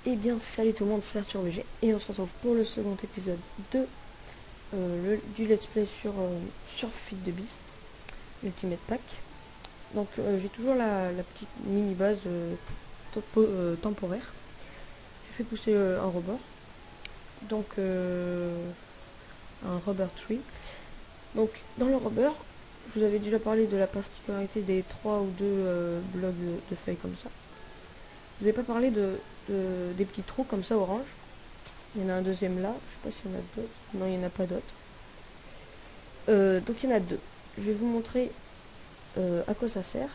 Eh bien, salut tout le monde, c'est Arthur VG et on se retrouve pour le second épisode de du let's play sur Feed the Beast Ultimate Pack. Donc, j'ai toujours la petite mini base temporaire. J'ai fait pousser un rubber, donc un rubber tree. Donc, dans le rubber, je vous avais déjà parlé de la particularité des 3 ou 2 blocs de feuilles comme ça. Je vous ai pas parlé des petits trous comme ça orange. Il y en a un deuxième là, je sais pas s'il y en a d'autres. Non, il n'y en a pas d'autres. Donc il y en a deux. Je vais vous montrer à quoi ça sert.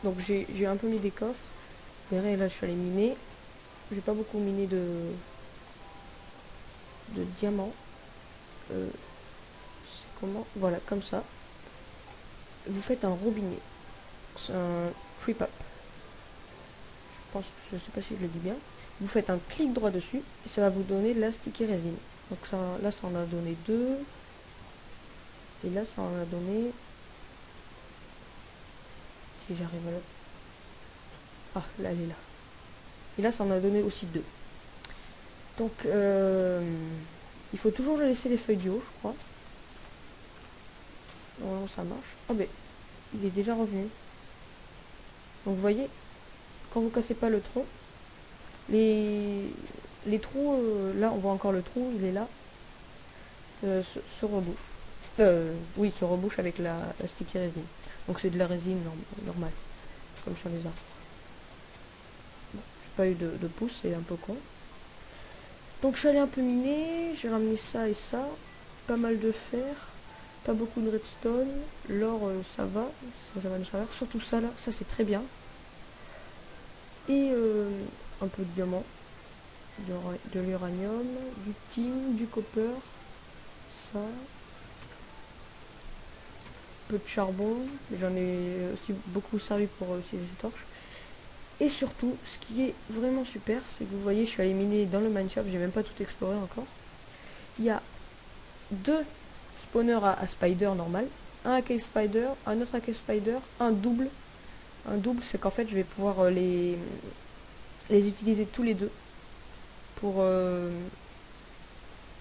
Donc j'ai un peu mis des coffres. Vous verrez, là je suis allé miner. J'ai pas beaucoup miné de diamants. C'est comment? Voilà, comme ça. Vous faites un robinet. C'est un tree up. Je sais pas si je le dis bien. Vous faites un clic droit dessus et ça va vous donner de la sticky résine. Donc ça, là ça en a donné deux. Et là ça en a donné. Si j'arrive à le. Ah, là elle est là. Et là ça en a donné aussi deux. Donc il faut toujours laisser les feuilles du haut, je crois. Normalement ça marche. Oh ben, il est déjà revenu. Donc vous voyez, quand vous cassez pas le tronc, les, les trous, là on voit encore le trou, il est là, se rebouche. Oui, se rebouche avec la sticky résine. Donc c'est de la résine normale, comme sur les arbres. Bon, j'ai pas eu de pouce, c'est un peu con. Donc je suis allé un peu miner, j'ai ramené ça et ça, pas mal de fer, pas beaucoup de redstone, l'or ça va, ça va nous servir, surtout ça là, ça c'est très bien. Et un peu de diamant, de l'uranium, du tin, du copper, ça, peu de charbon, j'en ai aussi beaucoup servi pour utiliser ces torches. Et surtout, ce qui est vraiment super, c'est que vous voyez, je suis allé miner dans le mineshaft, j'ai même pas tout exploré encore. Il y a deux spawners à spider normal, un à cave spider, un autre à cave spider, un double. Un double, c'est qu'en fait, je vais pouvoir les utiliser tous les deux pour. En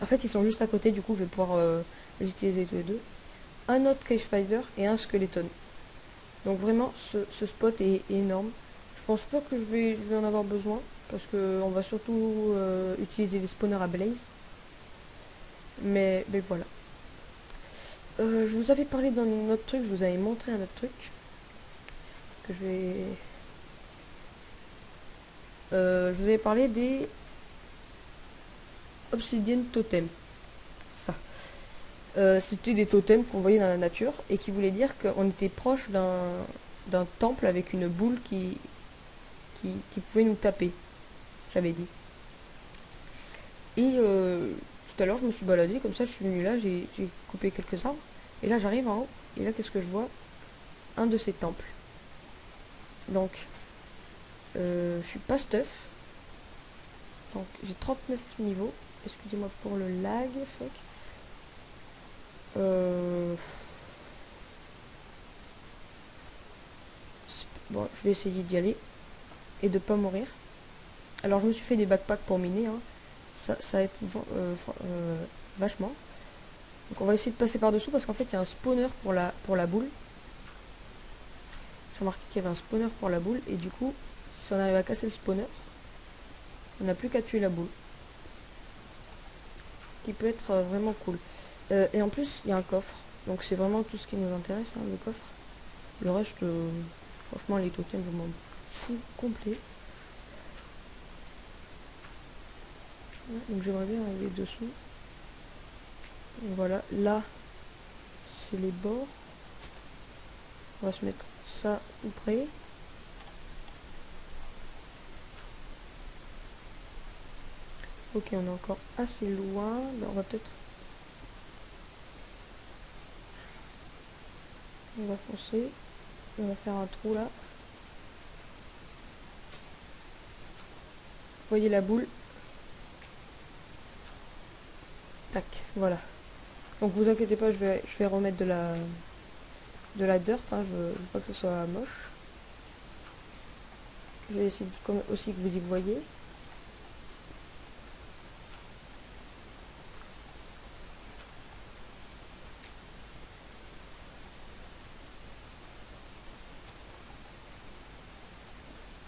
fait, ils sont juste à côté, du coup, je vais pouvoir les utiliser tous les deux. Un autre cave spider et un skeleton. Donc vraiment, ce spot est énorme. Je pense pas que je vais en avoir besoin parce qu'on va surtout utiliser les spawners à blaze. Mais voilà. Je vous avais parlé d'un autre truc, je vous avais montré un autre truc que je vais. Je vous avais parlé des obsidian totem. Ça. C'était des totems qu'on voyait dans la nature et qui voulaient dire qu'on était proche d'un temple avec une boule qui pouvait nous taper. J'avais dit. Et tout à l'heure, je me suis baladée, comme ça, je suis venue là, j'ai coupé quelques arbres. Et là, j'arrive en haut. Et là, qu'est-ce que je vois? Un de ces temples. Donc, je suis pas stuff. Donc, j'ai 39 niveaux. Excusez-moi pour le lag, fuck. Bon, je vais essayer d'y aller et de pas mourir. Alors, je me suis fait des backpacks pour miner. Hein. Ça aide vachement. Donc, on va essayer de passer par-dessous parce qu'en fait, il y a un spawner pour la boule. J'ai remarqué qu'il y avait un spawner pour la boule et du coup, si on arrive à casser le spawner, on n'a plus qu'à tuer la boule. Qui peut être vraiment cool. Et en plus, il y a un coffre. Donc c'est vraiment tout ce qui nous intéresse, hein, le coffre. Le reste, franchement, les totems, je m'en fous complet. Ouais, donc j'aimerais bien arriver dessous. Et voilà, là, c'est les bords. On va se mettre ça tout près. Ok, on est encore assez loin. Ben, on va peut-être... On va foncer. On va faire un trou là. Vous voyez la boule? Tac, voilà. Donc vous inquiétez pas, je vais remettre de la dirt, hein, je veux pas que ce soit moche. Je vais essayer aussi que vous y voyez.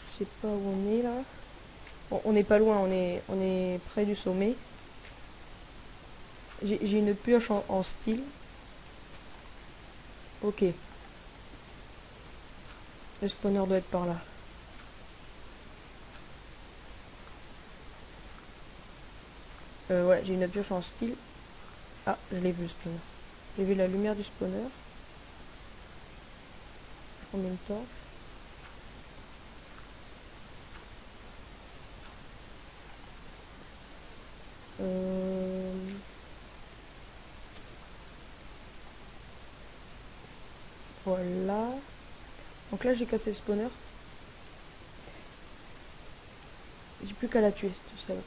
Je sais pas où on est là. Bon, on n'est pas loin, on est près du sommet. J'ai une pioche en style. Ok. Le spawner doit être par là. Ouais, j'ai une pioche en style. Ah, je l'ai vu le spawner. J'ai vu la lumière du spawner. Je prends une torche. Voilà. Donc là, j'ai cassé le spawner. J'ai plus qu'à la tuer, cette salope.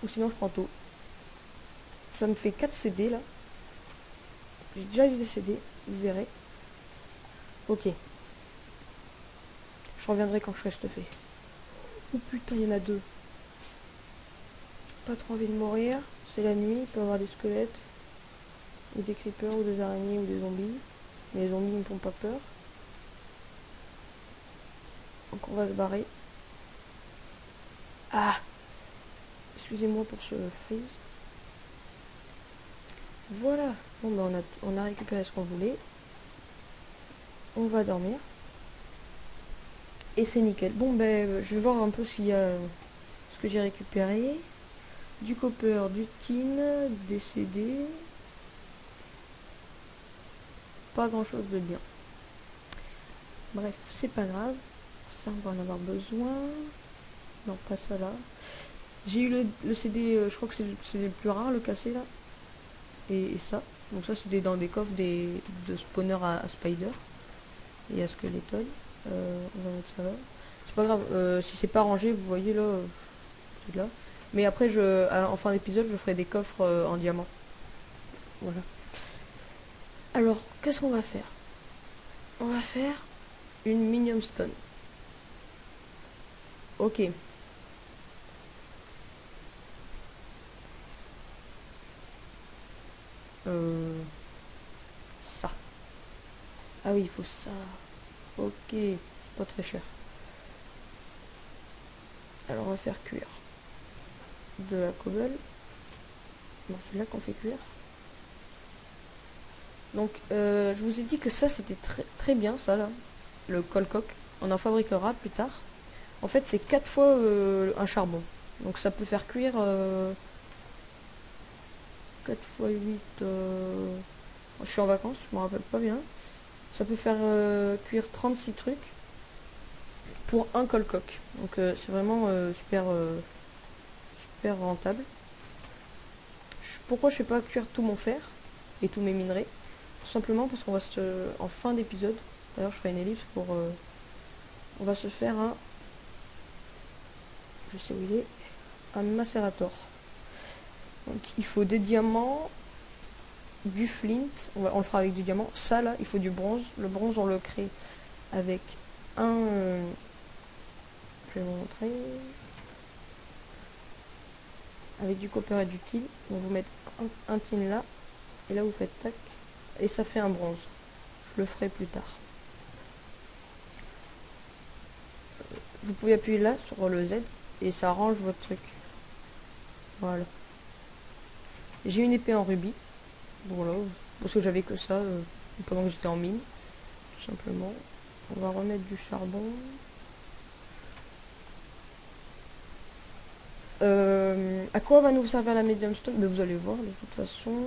Ou sinon, je prends tout. Ça me fait 4 CD là. J'ai déjà eu des CD, vous verrez. Ok. Je reviendrai quand je serai stuffé. Oh putain, il y en a deux. Pas trop envie de mourir. C'est la nuit, il peut y avoir des squelettes. Ou des creepers, ou des araignées, ou des zombies. Mais les zombies ne me font pas peur. Donc on va se barrer. Ah! Excusez-moi pour ce freeze. Voilà. Bon ben on a récupéré ce qu'on voulait. On va dormir. Et c'est nickel. Bon ben je vais voir un peu s'il y a ce que j'ai récupéré. Du copper, du tin, des CD. Pas grand chose de bien. Bref, c'est pas grave. Ça on va en avoir besoin. Non, pas ça là. J'ai eu le CD, je crois que c'est le CD le plus rare, le cassé là. Et ça. Donc ça c'est dans des coffres de spawner à spider. Et à skeleton. On va mettre ça là. C'est pas grave, si c'est pas rangé, vous voyez là, c'est là. Mais après, en fin d'épisode, je ferai des coffres en diamant. Voilà. Alors, qu'est-ce qu'on va faire? On va faire une minium stone. Ok. Ça. Ah oui, il faut ça. Ok, c'est pas très cher. Alors, on va faire cuire de la cobble. Bon, c'est là qu'on fait cuire. Donc, je vous ai dit que ça, c'était très bien, ça, là. Le colcock. On en fabriquera plus tard. En fait, c'est 4 fois un charbon. Donc, ça peut faire cuire 4 fois 8. Je suis en vacances, je me rappelle pas bien. Ça peut faire cuire 36 trucs pour un colcock. Donc, c'est vraiment super rentable. Pourquoi je fais pas cuire tout mon fer et tous mes minerais? Tout simplement parce qu'on va en fin d'épisode. D'ailleurs, je fais une ellipse pour. On va se faire un. Je sais où il est. Un macérator. Donc, il faut des diamants, du flint. On le fera avec du diamant. Ça, là, il faut du bronze. Le bronze, on le crée avec un. Je vais vous montrer. Avec du copper et du tin. Donc, vous mettez un tin là. Et là, vous faites tac. Et ça fait un bronze. Je le ferai plus tard. Vous pouvez appuyer là sur le Z et ça range votre truc. Voilà. J'ai une épée en rubis. Voilà. Parce que j'avais que ça pendant que j'étais en mine. Tout simplement. On va remettre du charbon. À quoi va nous servir la medium stone? Mais vous allez voir de toute façon.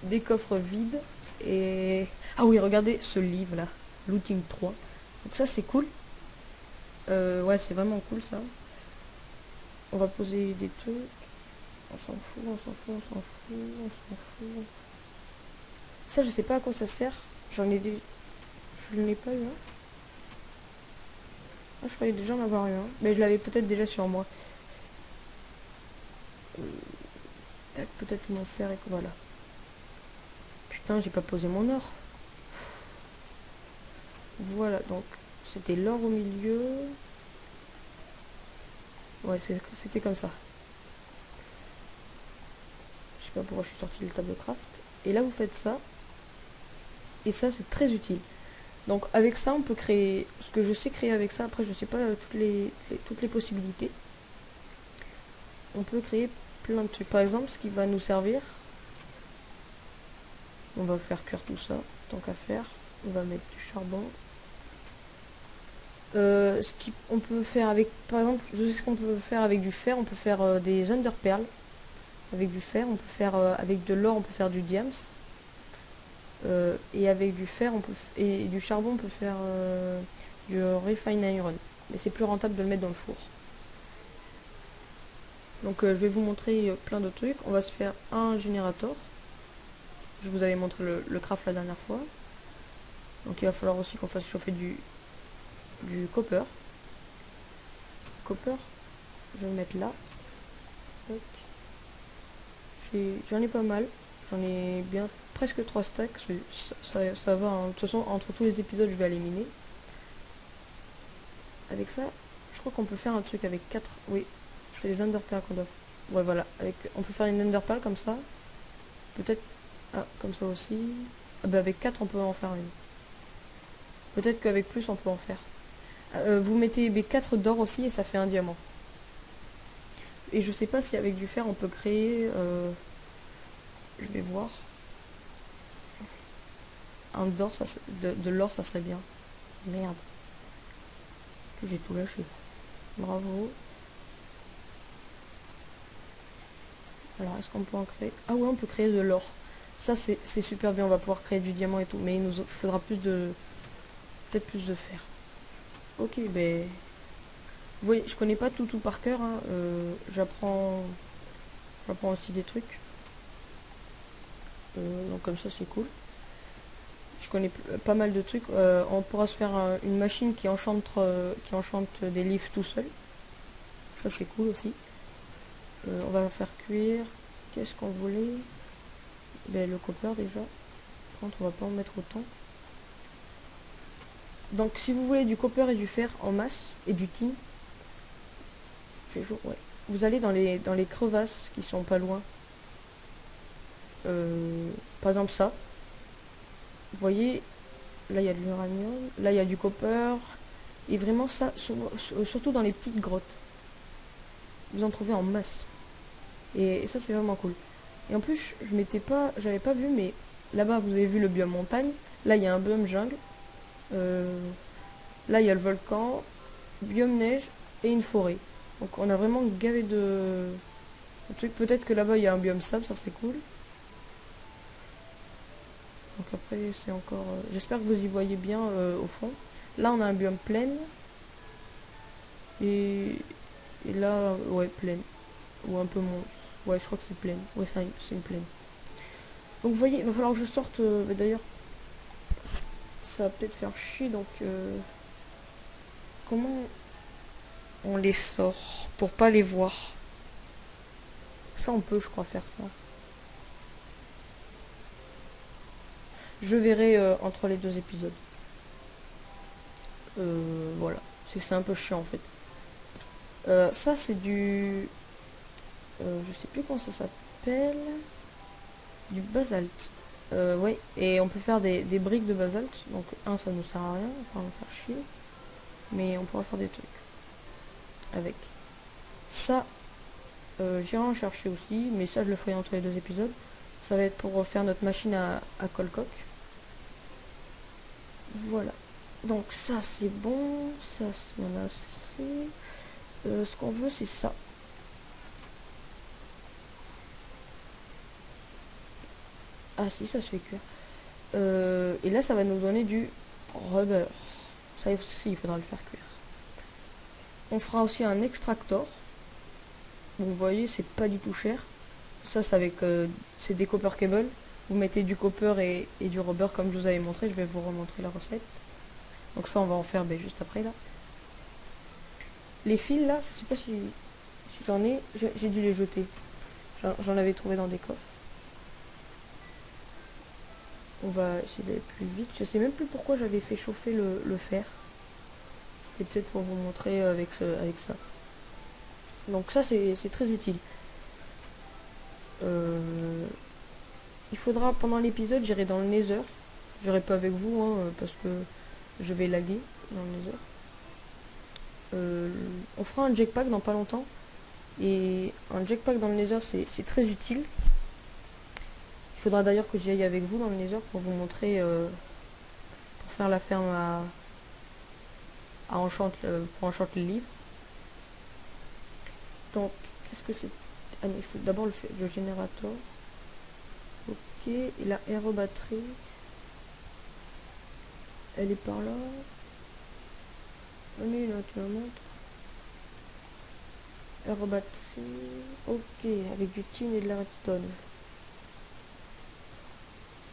Des coffres vides. Et. Ah oui, regardez ce livre là. Looting 3. Donc ça c'est cool. Ouais, c'est vraiment cool ça. On va poser des trucs. On s'en fout, on s'en fout, on s'en fout, on s'en fout. Ça, je sais pas à quoi ça sert. J'en ai des. Je ne l'ai pas eu un. Ah, je croyais déjà en avoir eu un. Mais je l'avais peut-être déjà sur moi. Tac, peut-être mon fer et que voilà. Putain, j'ai pas posé mon or. Voilà, donc c'était l'or au milieu. Ouais, c'était comme ça. Je sais pas pourquoi je suis sorti du tableau craft. Et là, vous faites ça. Et ça, c'est très utile. Donc, avec ça, on peut créer... Ce que je sais créer avec ça, après, je sais pas toutes les possibilités. On peut créer plein de trucs. Par exemple, ce qui va nous servir... On va faire cuire tout ça, tant qu'à faire. On va mettre du charbon. On peut faire avec... Par exemple, je sais ce qu'on peut faire avec du fer. On peut faire des underperles. Avec du fer, on peut faire... avec de l'or, on peut faire du diams. Et avec du fer et du charbon on peut faire du refine iron, mais c'est plus rentable de le mettre dans le four. Donc je vais vous montrer plein de trucs. On va se faire un générateur. Je vous avais montré le craft la dernière fois. Donc il va falloir aussi qu'on fasse chauffer du copper. Je vais le mettre là. J'en ai pas mal. J'en ai bien presque 3 stacks. Ça va. Hein. De toute façon, entre tous les épisodes, je vais éliminer. Avec ça, je crois qu'on peut faire un truc avec 4. Oui, c'est les underpearls qu'on doit. Ouais, voilà. On peut faire une underpearl comme ça. Peut-être. Ah, comme ça aussi. Ah, bah avec 4, on peut en faire une. Peut-être qu'avec plus, on peut en faire. Vous mettez B4 d'or aussi et ça fait un diamant. Et je sais pas si avec du fer, on peut créer. Je vais voir. Un d'or, de l'or, ça serait bien. Merde. J'ai tout lâché. Bravo. Alors, est-ce qu'on peut en créer? Ah ouais, on peut créer de l'or. Ça, c'est super bien. On va pouvoir créer du diamant et tout. Mais il nous faudra peut-être plus de fer. Ok, ben... Vous voyez, je connais pas tout par cœur. Hein. J'apprends aussi des trucs. Donc comme ça, c'est cool. Je connais pas mal de trucs. On pourra se faire une machine qui enchante des livres tout seul. Ça, c'est cool aussi. On va faire cuire. Qu'est-ce qu'on voulait? Ben, le copper déjà. Par contre, on va pas en mettre autant. Donc, si vous voulez du copper et du fer en masse, et du tin, fait jour, ouais. Vous allez dans les crevasses qui sont pas loin. Par exemple, ça. Vous voyez, là, il y a de l'uranium. Là, il y a du copper. Et vraiment, ça, surtout dans les petites grottes. Vous en trouvez en masse. Et ça, c'est vraiment cool. Et en plus, j'avais pas vu, mais là-bas, vous avez vu le biome montagne. Là, il y a un biome jungle. Là, il y a le volcan, biome neige et une forêt. Donc, on a vraiment gavé de trucs. Peut-être que là-bas, il y a un biome sable, ça c'est cool. Donc après, c'est encore... J'espère que vous y voyez bien au fond. Là, on a un biome plaine. Et là, ouais, plaine. Ou un peu moins. Ouais, je crois que c'est plaine. Ouais, c'est une plaine. Donc vous voyez, il va falloir que je sorte. D'ailleurs, ça va peut-être faire chier. Donc, comment on les sort pour pas les voir? Ça, on peut, je crois, faire ça. Je verrai entre les deux épisodes. Voilà. C'est un peu chiant en fait. Ça, c'est du... je sais plus comment ça s'appelle. Du basalte. Ouais, et on peut faire des briques de basalte. Donc, ça nous sert à rien, on va en faire chier. Mais on pourra faire des trucs avec. Ça, j'irai en chercher aussi, mais ça, je le ferai entre les deux épisodes. Ça va être pour faire notre machine à colcoque. Voilà. Donc, ça, c'est bon. Ça, c'est en a assez. Ce qu'on veut, c'est ça. Ah si, ça se fait cuire. Et là, ça va nous donner du rubber. Ça aussi, il faudra le faire cuire. On fera aussi un extractor. Vous voyez, c'est pas du tout cher. Ça, c'est avec c'est des copper cable. Vous mettez du copper et du rubber comme je vous avais montré. Je vais vous remontrer la recette. Donc ça, on va en faire juste après là. Les fils là, je sais pas si j'en ai. J'ai dû les jeter. J'en avais trouvé dans des coffres. On va essayer d'aller plus vite. Je sais même plus pourquoi j'avais fait chauffer le fer. C'était peut-être pour vous montrer avec ça. Donc ça c'est très utile. Il faudra pendant l'épisode, j'irai dans le Nether. J'irai pas avec vous hein, parce que je vais laguer dans le Nether. On fera un jetpack dans pas longtemps. Et un jetpack dans le Nether c'est très utile. Il faudra d'ailleurs que j'y aille avec vous dans le Nether pour vous montrer, pour faire la ferme à pour enchanter le livre. Donc, qu'est-ce que c'est? Ah mais il faut d'abord le générateur. Ok, et la aérobatterie. Elle est par là. Allez, là, tu la montres. Aérobatterie. Ok, avec du tin et de la redstone.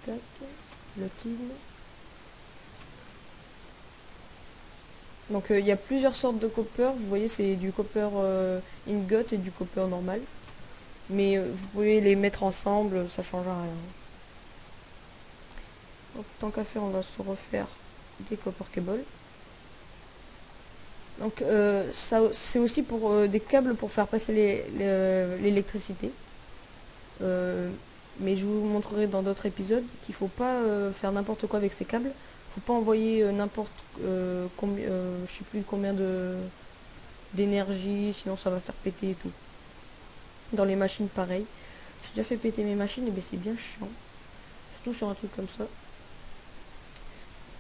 Tac, le tin. Donc il y a plusieurs sortes de copper. Vous voyez, c'est du copper ingot et du copper normal. Mais vous pouvez les mettre ensemble, ça change rien. Donc tant qu'à faire, on va se refaire des copper cables. Donc ça c'est aussi pour des câbles pour faire passer l'électricité. Mais je vous montrerai dans d'autres épisodes qu'il faut pas faire n'importe quoi avec ces câbles. Faut pas envoyer n'importe combien, je sais plus combien d'énergie, sinon ça va faire péter et tout. Dans les machines pareil. J'ai déjà fait péter mes machines et ben c'est bien chiant. Surtout sur un truc comme ça.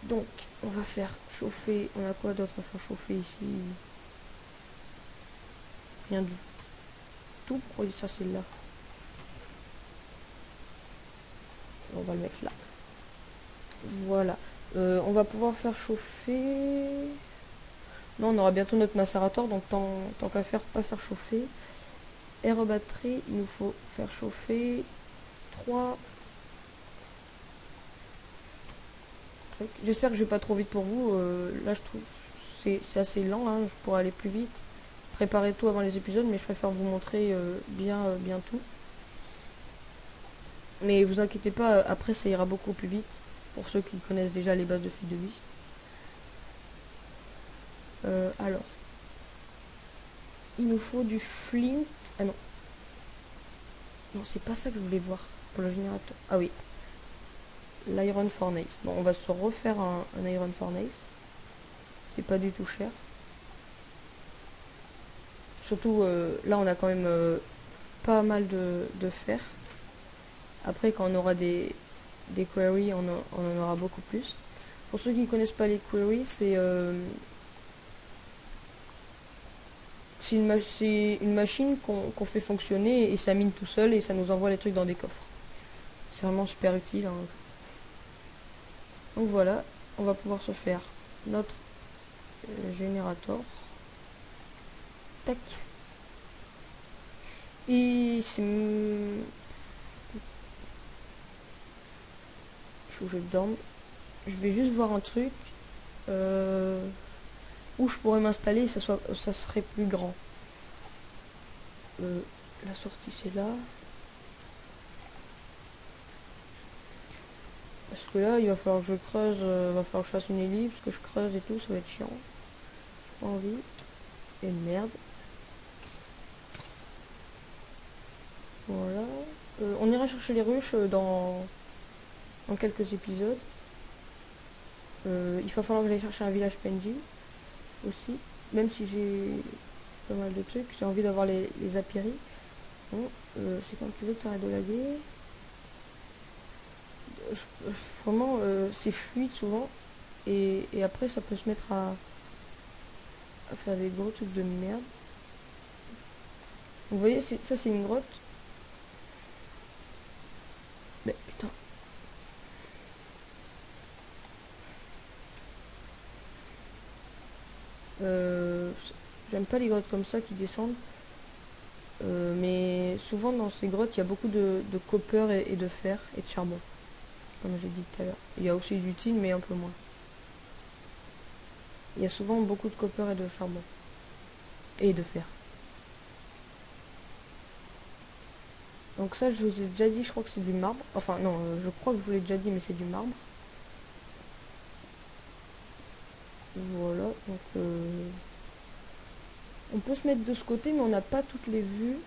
Donc on va faire chauffer. On a quoi d'autre à faire chauffer ici? Rien du tout. Oh ça c'est là. On va le mettre là. Voilà. On va pouvoir faire chauffer. Non, on aura bientôt notre macérateur, donc tant qu'à faire, pas faire chauffer. Aérobatterie, il nous faut faire chauffer 3 trucs. J'espère que je vais pas trop vite pour vous. Là, je trouve c'est assez lent, hein, je pourrais aller plus vite. Préparez tout avant les épisodes, mais je préfère vous montrer bien tout. Mais vous inquiétez pas, après ça ira beaucoup plus vite. Pour ceux qui connaissent déjà les bases de fil de vis. Alors, il nous faut du flint. Ah non. Non, c'est pas ça que je voulais voir pour le générateur. Ah oui. L'iron furnace. Bon, on va se refaire un iron furnace. C'est pas du tout cher. Surtout, là, on a quand même pas mal de fer. Après, quand on aura des queries, on en aura beaucoup plus. Pour ceux qui ne connaissent pas les queries, c'est une machine qu'on fait fonctionner et ça mine tout seul et ça nous envoie les trucs dans des coffres. C'est vraiment super utile. Hein. Donc voilà, on va pouvoir se faire notre générateur. Tac. Et c'est... Il faut que je dorme. Je vais juste voir un truc où je pourrais m'installer et ça serait plus grand. La sortie c'est là. Parce que là, il va falloir que je creuse, il va falloir que je fasse une ellipse, que je creuse et tout, ça va être chiant. J'ai pas envie. Et merde. Voilà. On ira chercher les ruches dans quelques épisodes. Il va falloir que j'aille chercher un village PNJ aussi. Même si j'ai pas mal de trucs, j'ai envie d'avoir les apiaries. Bon, c'est quand tu veux que tu arrêtes de laguer. Vraiment, c'est fluide souvent. Et après, ça peut se mettre à faire des gros trucs de merde. Vous voyez, ça c'est une grotte. Mais putain. J'aime pas les grottes comme ça qui descendent. Mais souvent dans ces grottes, il y a beaucoup de copper et de fer et de charbon. Comme j'ai dit tout à l'heure. Il y a aussi du tin, mais un peu moins. Il y a souvent beaucoup de copper et de charbon. Et de fer. Donc ça, je vous ai déjà dit, je crois que c'est du marbre. Enfin, non, je crois que je vous l'ai déjà dit, mais c'est du marbre. Voilà, donc on peut se mettre de ce côté, mais on n'a pas toutes les vues.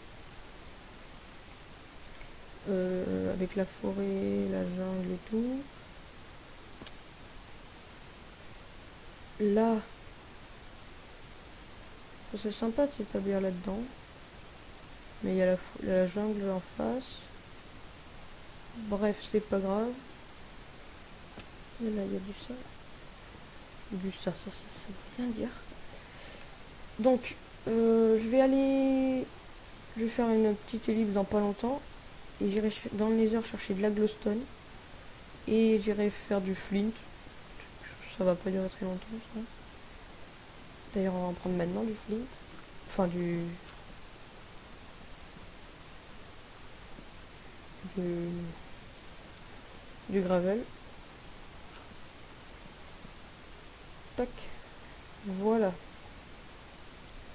Avec la forêt, la jungle et tout. Là, c'est sympa de s'établir là-dedans. Mais il y a la jungle en face. Bref, c'est pas grave. Et là, il y a du ça. Ça veut rien dire. Donc, je vais aller... Je vais faire une petite ellipse dans pas longtemps. Et j'irai dans le Nether chercher de la glowstone. Et j'irai faire du flint. Ça va pas durer très longtemps, ça. D'ailleurs, on va en prendre maintenant du flint. Enfin, du gravel. Tac. Voilà.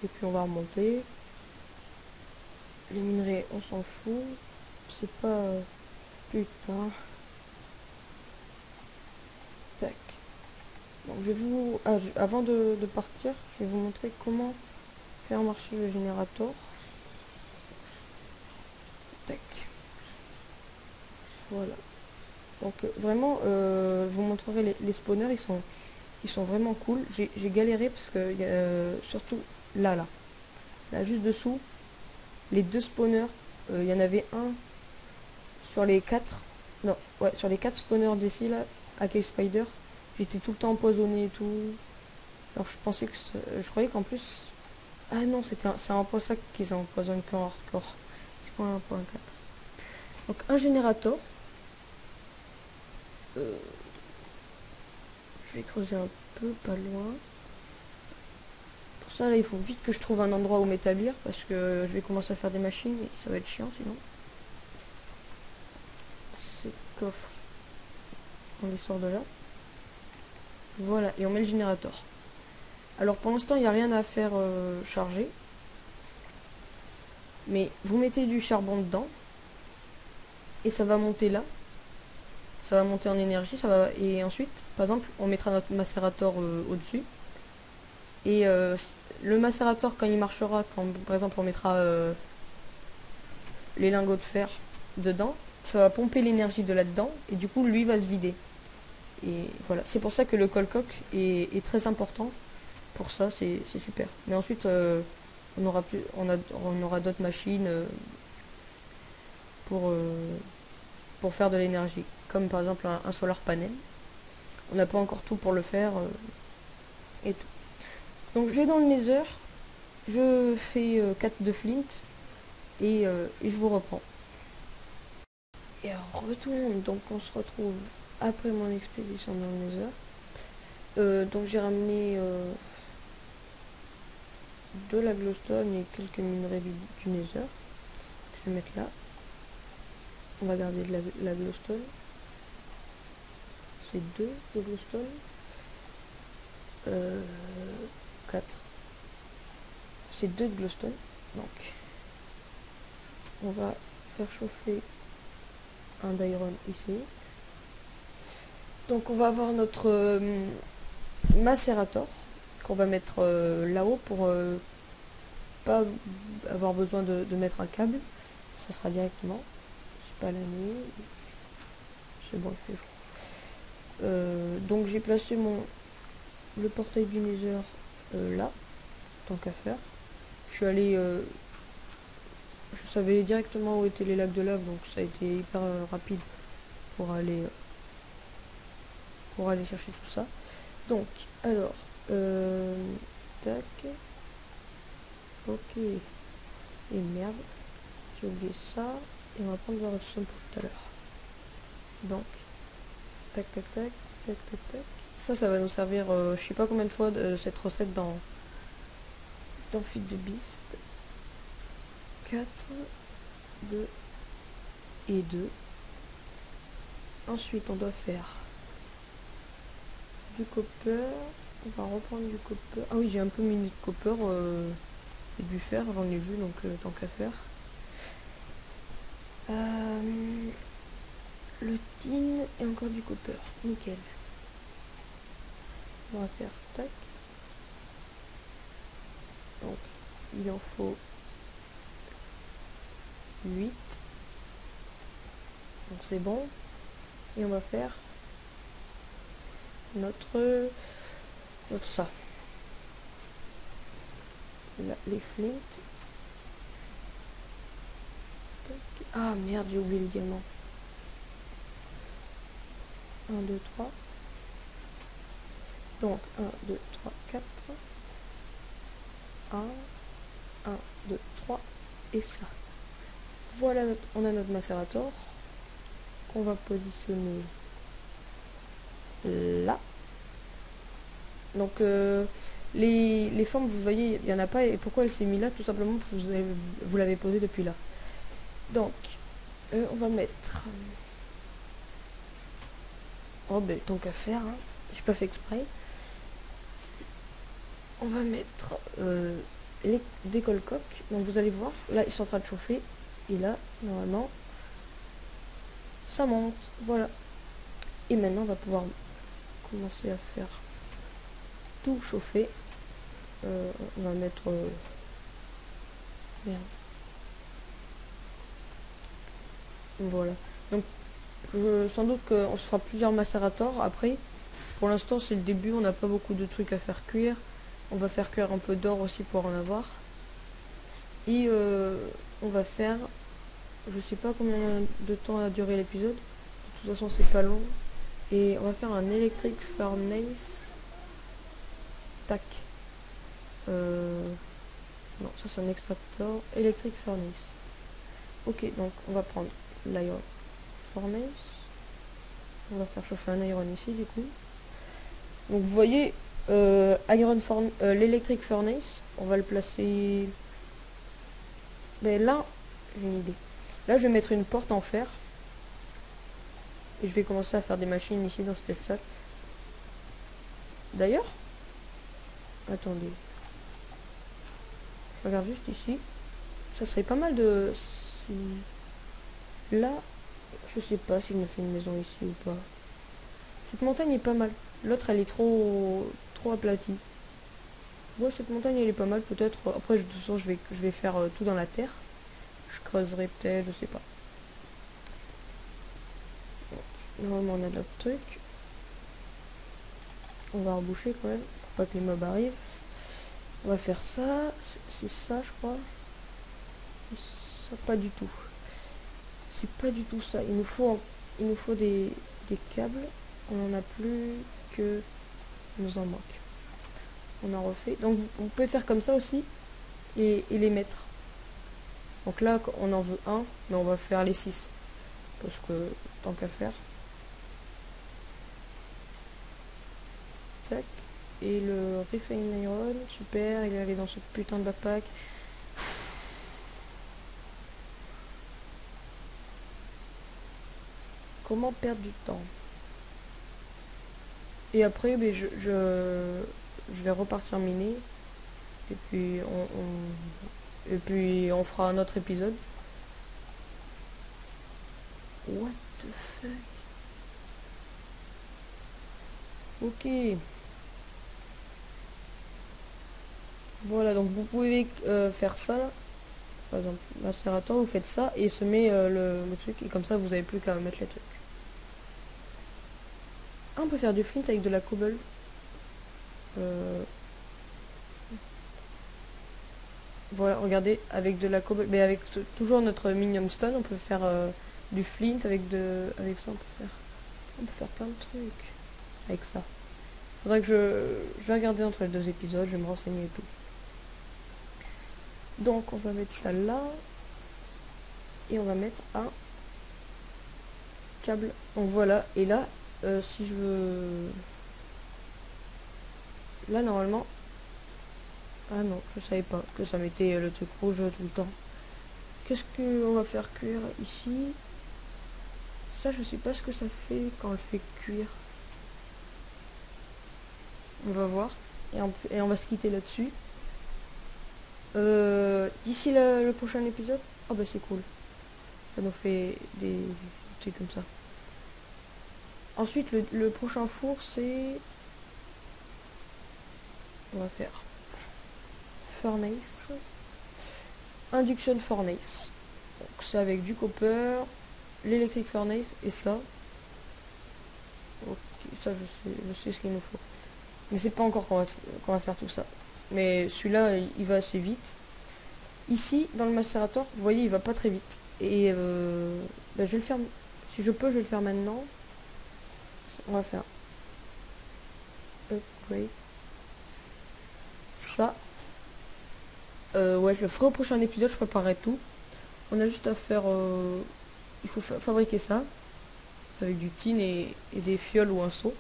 Et puis on va remonter. Les minerais, on s'en fout. C'est pas... Putain. Tac. Donc je vais vous... avant de partir, je vais vous montrer comment faire marcher le générateur. Tac. Voilà. Donc vraiment, je vous montrerai les spawners, ils sont vraiment cool. J'ai galéré parce que surtout là, juste dessous, les deux spawners, il y en avait un sur les 4. Non, ouais, sur les 4 spawners d'ici là, à Cave Spider, j'étais tout le temps empoisonné et tout. Alors je pensais que je croyais qu'en plus, ah non, c'est un point 5 qu'ils empoisonnent qu'en hardcore. C'est pas un point 4. Donc un générateur. Je vais creuser un peu, pas loin. Pour ça, là, il faut vite que je trouve un endroit où m'établir, parce que je vais commencer à faire des machines, et ça va être chiant sinon. Ces coffres, on les sort de là. Voilà, et on met le générateur. Alors pour l'instant, il n'y a rien à faire charger. Mais vous mettez du charbon dedans, et ça va monter là. Ça va monter en énergie, et ensuite, par exemple, on mettra notre macérateur au-dessus. Et le macérateur, quand il marchera, quand par exemple on mettra les lingots de fer dedans, ça va pomper l'énergie de là-dedans, et du coup, lui va se vider. Et voilà, c'est pour ça que le colcoque est très important. Pour ça, c'est super. Mais ensuite, on aura d'autres machines pour faire de l'énergie. Comme par exemple un solar panel. On n'a pas encore tout pour le faire et tout. Donc je vais dans le Nether, je fais 4 de flint et je vous reprends. Et alors retourne, donc on se retrouve après mon expédition dans le Nether. Donc j'ai ramené de la glowstone et quelques minerais du Nether. Je vais mettre là. On va garder de la glowstone. C'est 2 de glowstone. 4. C'est 2 de glowstone. Donc, on va faire chauffer un d'iron ici. Donc, on va avoir notre macérateur qu'on va mettre là-haut pour pas avoir besoin de mettre un câble. Ça sera directement. C'est pas la nuit. C'est bon, il fait jour. Donc, j'ai placé le portail du Nether là, tant qu'à faire. Je suis allé... je savais directement où étaient les lacs de lave, donc ça a été hyper rapide pour aller chercher tout ça. Donc, alors... tac. Ok. Et merde. J'ai oublié ça. Et on va prendre le redstone pour tout à l'heure. Donc, tac, tac, tac, tac, tac, tac. Ça va nous servir, je sais pas combien de fois, cette recette dans Feed the Beast. 4, 2 et 2. Ensuite, on doit faire du copper. On va reprendre du copper. Ah oui, j'ai un peu mis de copper et du fer, j'en ai vu, donc tant qu'à faire. Le tin et encore du copper. Nickel. On va faire tac. Donc, il en faut 8. Donc c'est bon. Et on va faire notre ça. Là, les flints. Tac. Ah merde, j'ai oublié également. 1, 2, 3. Donc 1, 2, 3, 4. 1, 2, 3. Et ça. Voilà, on a notre macérator qu'on va positionner là. Donc les formes, vous voyez, il n'y en a pas. Et pourquoi elle s'est mise là? Tout simplement parce que vous l'avez posé depuis là. Donc, on va mettre... Oh ben, tant qu'à faire, hein. J'ai pas fait exprès. On va mettre des colcoques. Donc vous allez voir, là ils sont en train de chauffer. Et là, normalement, ça monte. Voilà. Et maintenant, on va pouvoir commencer à faire tout chauffer. On va mettre... merde. Voilà. Donc, sans doute qu'on se fera plusieurs macérators après. Pour l'instant, c'est le début. On n'a pas beaucoup de trucs à faire cuire. On va faire cuire un peu d'or aussi pour en avoir. Et on va faire... Je sais pas combien de temps a duré l'épisode. De toute façon, c'est pas long. Et on va faire un electric furnace. Tac. Non, ça c'est un extracteur. Electric furnace. Ok, donc on va prendre l'iron furnace. On va faire chauffer un iron ici du coup. Donc vous voyez, l'electric furnace, on va le placer... Mais là, j'ai une idée. Là, je vais mettre une porte en fer. Et je vais commencer à faire des machines ici dans cette salle. D'ailleurs, attendez. Je regarde juste ici. Ça serait pas mal de... Là, je sais pas si je me fais une maison ici ou pas. Cette montagne est pas mal. L'autre, elle est trop aplatie. Ouais, cette montagne, elle est pas mal, peut-être. Après, de toute façon, je vais faire tout dans la terre. Je creuserai peut-être, je sais pas. Donc, normalement, on a d'autres trucs. On va reboucher quand même, pour pas que les mobs arrivent. On va faire ça. C'est ça, je crois. Ça, pas du tout. C'est pas du tout ça. Il nous faut des câbles. On en a plus que... Il nous en manque. On en refait. Donc vous pouvez faire comme ça aussi et les mettre. Donc là on en veut un, mais on va faire les 6. Parce que tant qu'à faire. Tac. Et le refine iron, super, il est allé dans ce putain de backpack. Comment perdre du temps? Et après, ben, je vais repartir miner. Et puis on fera un autre épisode. What the fuck? Ok. Voilà, donc vous pouvez faire ça là. Par exemple, macérateur, vous faites ça et semez le truc. Et comme ça, vous avez plus qu'à mettre les trucs. Ah, on peut faire du flint avec de la cobble. Voilà, regardez, avec de la cobble, mais avec toujours notre minium stone, on peut faire du flint avec ça, on peut faire plein de trucs avec ça. Faudrait que je vais regarder entre les deux épisodes, je vais me renseigner et tout. Donc on va mettre ça là et on va mettre un câble. Donc voilà, et là, si je veux, là normalement. Ah non, je savais pas que ça mettait le truc rouge tout le temps. Qu'est-ce qu'on va faire cuire ici? Ça, je sais pas ce que ça fait quand on le fait cuire. On va voir. Et on va se quitter là-dessus. D'ici le prochain épisode. Oh bah c'est cool. Ça nous fait des trucs comme ça. Ensuite, le prochain four, c'est... On va faire furnace. Induction furnace. Donc c'est avec du copper, l'électric furnace et ça. Ok, ça je sais ce qu'il nous faut. Mais c'est pas encore qu'on va faire tout ça. Mais celui-là, il va assez vite. Ici, dans le macérateur, vous voyez, il va pas très vite. Et bah, je vais le faire. Si je peux, je vais le faire maintenant. On va faire upgrade. Ça. Ouais, je le ferai au prochain épisode, je préparerai tout. On a juste à faire... il faut fabriquer ça. C'est avec du tin et des fioles ou un seau.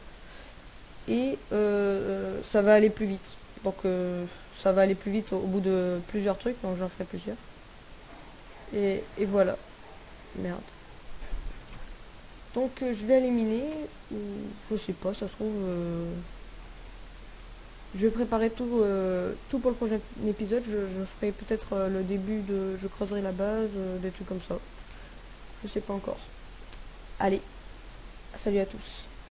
Et ça va aller plus vite. Donc ça va aller plus vite au bout de plusieurs trucs, donc j'en ferai plusieurs. Et voilà. Merde. Donc je vais éliminer, ou je sais pas, ça se trouve... je vais préparer tout, tout pour le prochain épisode. Je ferai peut-être le début de... Je creuserai la base, des trucs comme ça. Je sais pas encore. Allez, salut à tous.